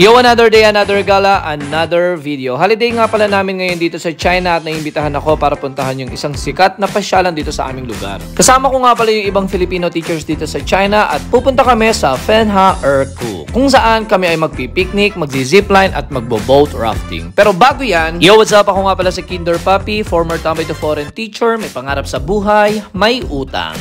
Yo, another day, another gala, another video. Holiday nga pala namin ngayon dito sa China at naimbitahan ako para puntahan yung isang sikat na pasyalan dito sa aming lugar. Kasama ko nga pala yung ibang Filipino teachers dito sa China at pupunta kami sa Fenha Erku, kung saan kami ay magpipiknik, magzi-zipline at magbo-boat rafting. Pero bago yan, yo, what's up? Ako nga pala si Kinder Papi, former tambay to foreign teacher, may pangarap sa buhay, may utang.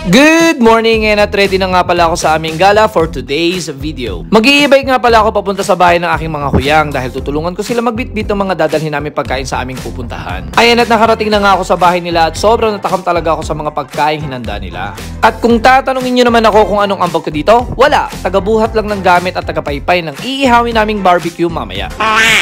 Good morning and at ready na nga pala ako sa aming gala for today's video. Mag-i-e-bike nga pala ako papunta sa bahay ng aking mga kuyang dahil tutulungan ko sila magbitbit ng mga dadalhin namin pagkain sa aming pupuntahan. Ayan at nakarating na nga ako sa bahay nila at sobrang natakam talaga ako sa mga pagkain hinanda nila. At kung tatanungin nyo naman ako kung anong ambag ko dito, wala. Tagabuhat lang ng gamit at tagapaypay ng iihawin naming barbecue mamaya.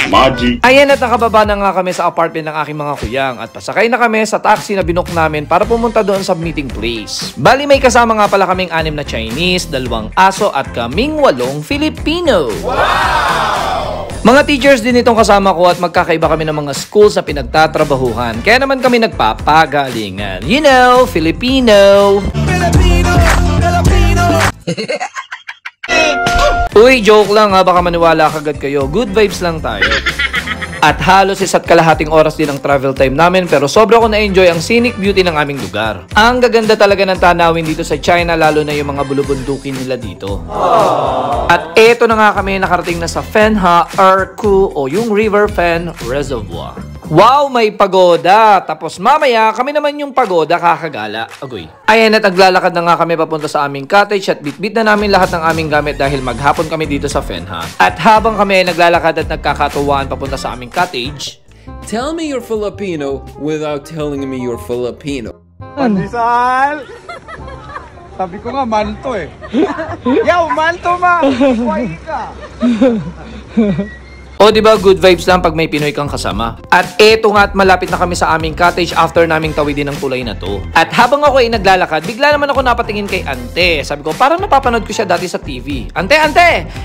Magic! Ayan at nakababa na nga kami sa apartment ng aking mga kuyang at pasakay na kami sa taxi na binook namin para pumunta doon sa meeting place. Bali may kasama nga pala kaming 6 na Chinese, 2 aso at kaming 8 Filipino. Wow! Mga teachers din itong kasama ko at magkakaiba kami ng mga schools na pinagtatrabahuhan. Kaya naman kami nagpapagalingan. You know, Filipino! Filipino! Filipino! Uy, joke lang ha, baka maniwala kagad kayo. Good vibes lang tayo. At halos 1.5 oras din ang travel time namin pero sobra ko na-enjoy ang scenic beauty ng aming lugar. Ang gaganda talaga ng tanawin dito sa China lalo na yung mga bulubundukin nila dito. Aww. At eto na nga kami nakarating na sa Fenha Erku o yung River Fen Reservoir. Wow, may pagoda! Tapos mamaya kami naman yung pagoda kakagala. Agoy. Ayan at naglalakad na nga kami papunta sa aming cottage at bitbit na namin lahat ng aming gamit dahil maghapon kami dito sa Fenha. At habang kami ay naglalakad at nagkakatuwaan papunta sa aming cottage, tell me you're Filipino without telling me you're Filipino. Pandesal! Sabi ko nga, manto eh. Yaw, manto ma! Kuwain ka! o diba good vibes lang pag may Pinoy kang kasama. At eto nga at malapit na kami sa aming cottage after naming tawidin ang tulay na to. At habang ako ay naglalakad, bigla naman ako napatingin kay Ante. Sabi ko, parang napapanood ko siya dati sa TV. Ante,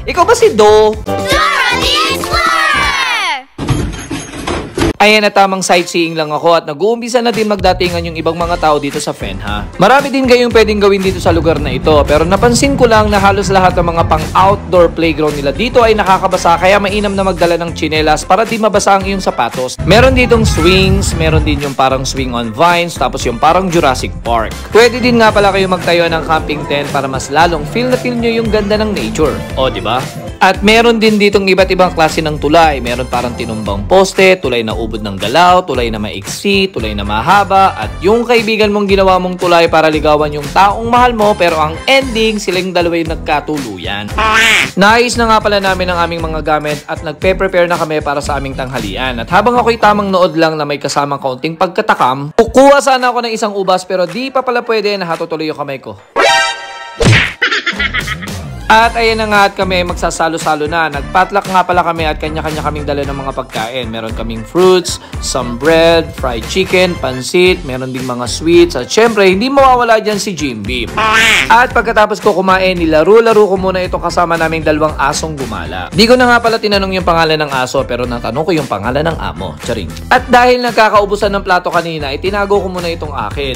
ikaw ba si Do? Dora the Explorer! Ayan na tamang sightseeing lang ako at nag-uumpisa na din magdatingan yung ibang mga tao dito sa Fenha. Marami din kayong pwedeng gawin dito sa lugar na ito pero napansin ko lang na halos lahat ng mga pang-outdoor playground nila dito ay nakakabasa kaya mainam na magdala ng tsinelas para di mabasa ang iyong sapatos. Meron ditong swings, meron din yung parang swing on vines tapos yung parang Jurassic Park. Pwede din nga pala kayo magtayo ng camping tent para mas lalong feel na feel nyo yung ganda ng nature. O diba? At meron din ditong iba't ibang klase ng tulay. Meron parang tinumbang poste, tulay na ubod ng galaw, tulay na maiksi, tulay na mahaba, at yung kaibigan mong ginawa mong tulay para ligawan yung taong mahal mo pero ang ending silang dalawa yung nagkatuluyan. Nais na nga pala namin ang aming mga gamit at nagpe-prepare na kami para sa aming tanghalian. At habang ako'y tamang nood lang na may kasamang kaunting pagkatakam, kukuha sana ako ng isang ubas pero di pa pala pwede na hatutuloy yung kamay ko. At ayan na nga at kami magsasalo-salo na. Nagpatlock nga pala kami at kanya-kanya kaming dala ng mga pagkain. Meron kaming fruits, some bread, fried chicken, pansit, meron ding mga sweets. At syempre, hindi mawawala dyan si Jim Beam. At pagkatapos ko kumain, nilaro-laro ko muna ito kasama naming 2 asong gumala. Di ko na nga pala tinanong yung pangalan ng aso pero natanong ko yung pangalan ng amo. Charing. At dahil nagkakaubusan ng plato kanina, itinago ko muna itong akin.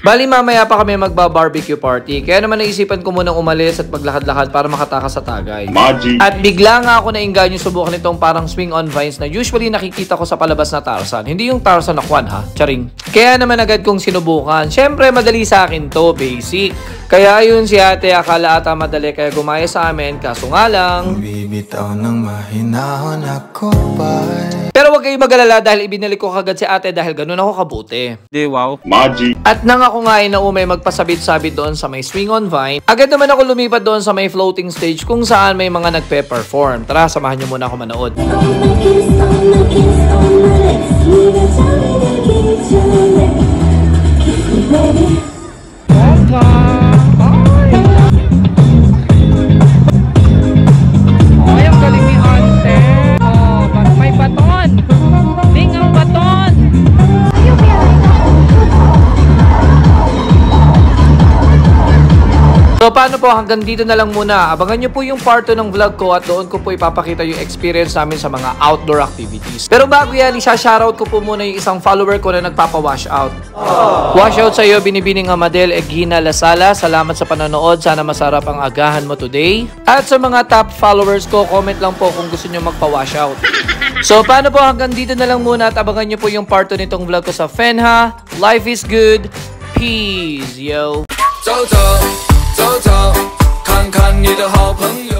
Bali mamaya pa kami magba-barbecue party kaya naman naisipan ko munang umalis at maglakad-lakad para makatakas sa Tagay. Magic. At bigla nga ako nainganyo yung subukan nitong parang swing on vines na usually nakikita ko sa palabas na Tarzan. Hindi yung Tarzan na Kwan ha, charing. Kaya naman agad kong sinubukan. Syempre madali sa akin to, basic. Kaya yun si ate akala ata madali kaya gumaya sa amin kaso nga lang bibitaw ng mahinahon ako pa. Pero wag kayong mag-alala dahil ibinili ko kagad si ate dahil ganun ako kabuti. Di wow. Magic. At nang ako nga ay naumay magpasabit-sabit doon sa may swing on vine, agad naman ako lumipat doon sa may floating stage kung saan may mga nagpe-perform. Tara, samahan nyo muna ako manood. So paano paano po, hanggang dito na lang muna. Abangan nyo po yung part 2 ng vlog ko at doon ko po ipapakita yung experience namin sa mga outdoor activities. Pero bago yan, isa-shoutout ko po muna yung isang follower ko na nagpapa-wash out. Wash out sa iyo, Binibining Amadel Egina Lasala. Salamat sa panonood. Sana masarap ang agahan mo today. At sa mga top followers ko, comment lang po kung gusto nyo magpa-wash out. So, paano po, hanggang dito na lang muna at abangan nyo po yung part 2 nitong vlog ko sa Fenha. Life is good. Peace, yo. 走走走走，看看你的好朋友。